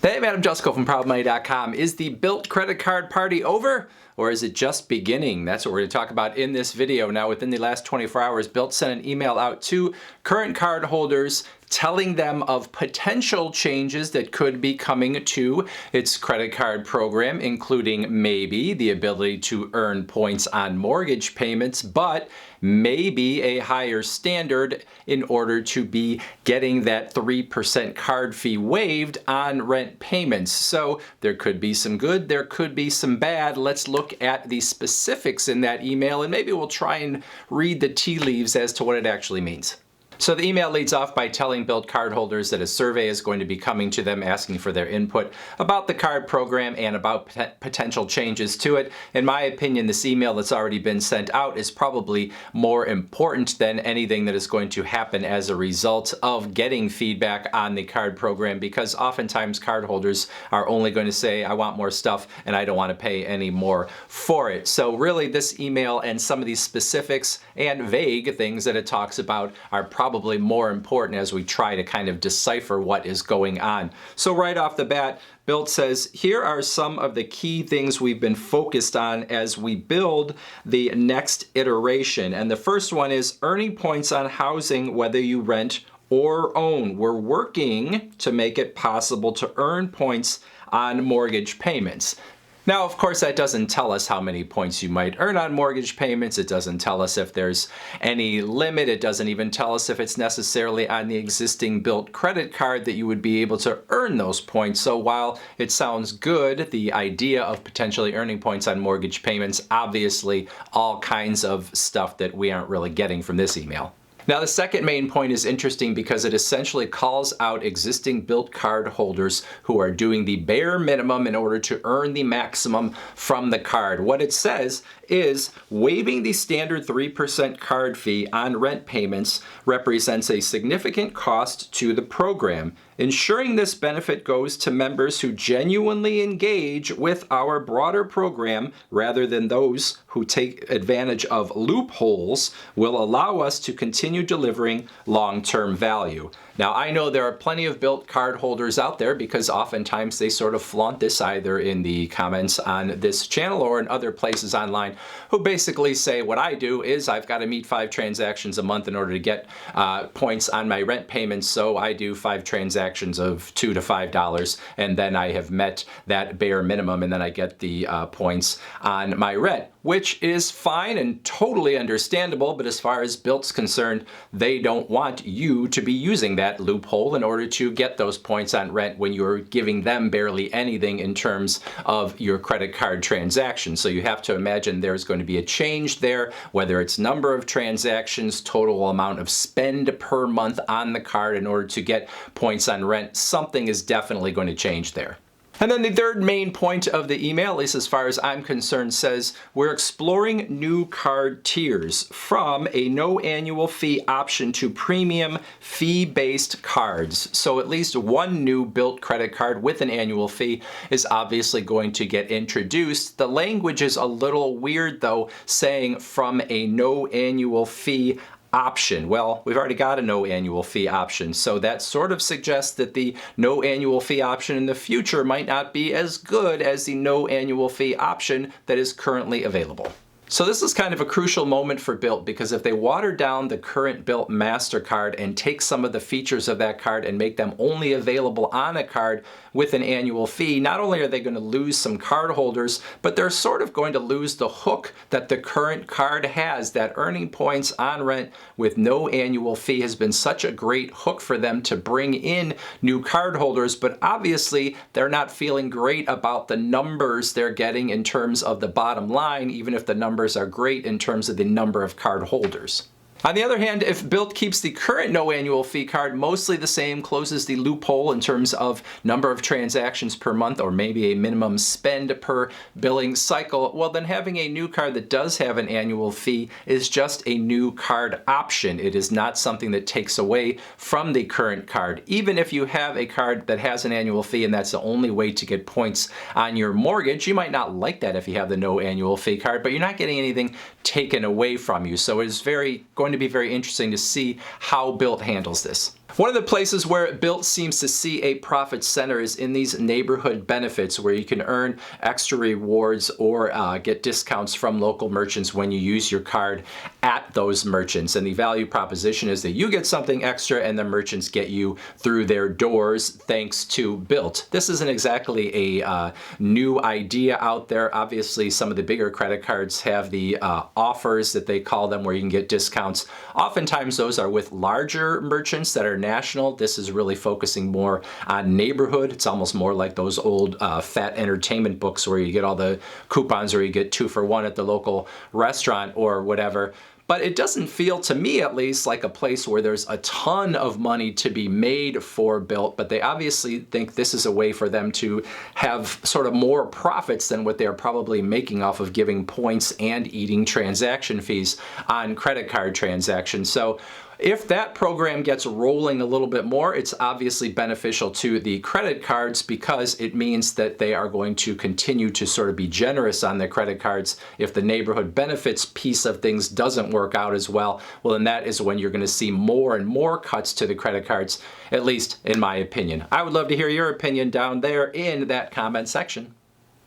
Hey, Madam Jusko from ProudMoney.com. Is the Bilt credit card party over, or is it just beginning? That's what we're going to talk about in this video. Now, within the last 24 hours, Bilt sent an email out to current card holders telling them of potential changes that could be coming to its credit card program, including maybe the ability to earn points on mortgage payments, but maybe a higher standard in order to be getting that 3% card fee waived on rent payments. So there could be some good, there could be some bad. Let's look at the specifics in that email, and maybe we'll try and read the tea leaves as to what it actually means. So the email leads off by telling Bilt cardholders that a survey is going to be coming to them asking for their input about the card program and about potential changes to it. In my opinion, this email that's already been sent out is probably more important than anything that is going to happen as a result of getting feedback on the card program, because oftentimes cardholders are only going to say, I want more stuff and I don't want to pay any more for it. So really this email and some of these specifics and vague things that it talks about are probably more important as we try to kind of decipher what is going on. So right off the bat, Bilt says, here are some of the key things we've been focused on as we build the next iteration. And the first one is earning points on housing, whether you rent or own. We're working to make it possible to earn points on mortgage payments. Now, of course, that doesn't tell us how many points you might earn on mortgage payments. It doesn't tell us if there's any limit. It doesn't even tell us if it's necessarily on the existing Bilt credit card that you would be able to earn those points. So while it sounds good, the idea of potentially earning points on mortgage payments, obviously all kinds of stuff that we aren't really getting from this email. Now, the second main point is interesting because it essentially calls out existing Bilt card holders who are doing the bare minimum in order to earn the maximum from the card. What it says is waiving the standard 3% card fee on rent payments represents a significant cost to the program. Ensuring this benefit goes to members who genuinely engage with our broader program rather than those who take advantage of loopholes will allow us to continue delivering long-term value. Now, I know there are plenty of Bilt card holders out there because oftentimes they sort of flaunt this either in the comments on this channel or in other places online, who basically say what I do is I've got to meet 5 transactions a month in order to get points on my rent payments, so I do 5 transactions of $2 to $5 and then I have met that bare minimum and then I get the points on my rent, which is fine and totally understandable, but as far as Bilt's concerned, they don't want you to be using that loophole in order to get those points on rent when you're giving them barely anything in terms of your credit card transactions. So you have to imagine there's going to be a change there, whether it's number of transactions, total amount of spend per month on the card in order to get points on rent. Something is definitely going to change there. And then the third main point of the email, at least as far as I'm concerned, says we're exploring new card tiers from a no annual fee option to premium fee-based cards. So at least one new Bilt credit card with an annual fee is obviously going to get introduced. The language is a little weird though, saying from a no annual fee option. Well, we've already got a no annual fee option, so that sort of suggests that the no annual fee option in the future might not be as good as the no annual fee option that is currently available. So this is kind of a crucial moment for Bilt, because if they water down the current Bilt MasterCard and take some of the features of that card and make them only available on a card with an annual fee, not only are they going to lose some card holders, but they're sort of going to lose the hook that the current card has. That earning points on rent with no annual fee has been such a great hook for them to bring in new card holders, but obviously they're not feeling great about the numbers they're getting in terms of the bottom line, even if the numbers are great in terms of the number of card holders. On the other hand, if Bilt keeps the current no annual fee card mostly the same, closes the loophole in terms of number of transactions per month or maybe a minimum spend per billing cycle, well then having a new card that does have an annual fee is just a new card option. It is not something that takes away from the current card. Even if you have a card that has an annual fee and that's the only way to get points on your mortgage, you might not like that if you have the no annual fee card, but you're not getting anything taken away from you. So it is going to be very interesting to see how Bilt handles this. One of the places where Bilt seems to see a profit center is in these neighborhood benefits, where you can earn extra rewards or get discounts from local merchants when you use your card at those merchants. And the value proposition is that you get something extra and the merchants get you through their doors thanks to Bilt. This isn't exactly a new idea out there. Obviously, some of the bigger credit cards have the offers that they call them, where you can get discounts. Oftentimes those are with larger merchants that are national. This is really focusing more on neighborhood. It's almost more like those old fat entertainment books where you get all the coupons, or you get 2 for 1 at the local restaurant or whatever. But it doesn't feel, to me at least, like a place where there's a ton of money to be made for Bilt, but they obviously think this is a way for them to have sort of more profits than what they're probably making off of giving points and eating transaction fees on credit card transactions. So if that program gets rolling a little bit more, it's obviously beneficial to the credit cards, because it means that they are going to continue to sort of be generous on their credit cards. If the neighborhood benefits piece of things doesn't work out as well, well, then that is when you're going to see more and more cuts to the credit cards, at least in my opinion. I would love to hear your opinion down there in that comment section.